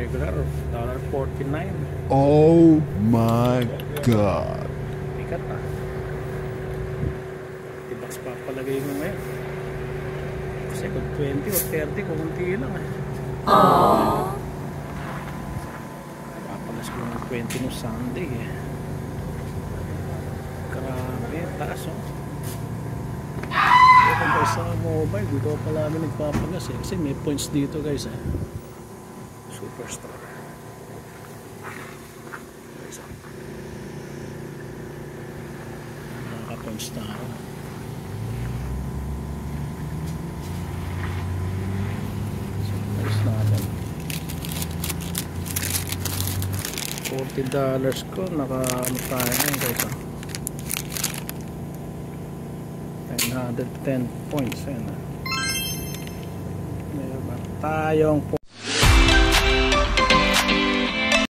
regular $1.49. Oh my God. Bigat ah. $50 papalagay mo ngayon. Kasi kung 20 o 30 kung kunti lang eh. Papalas ko ng 20 no Sunday eh. Grabe, taas oh. Ito guys sa mobile, dito ko palagi nagpapagas eh. Kasi may points dito guys eh. Superstar. Guys ah. Nakaka-points na ako. Natin $40 ko naka-ano tayo ngayon guys 910 points meron tayong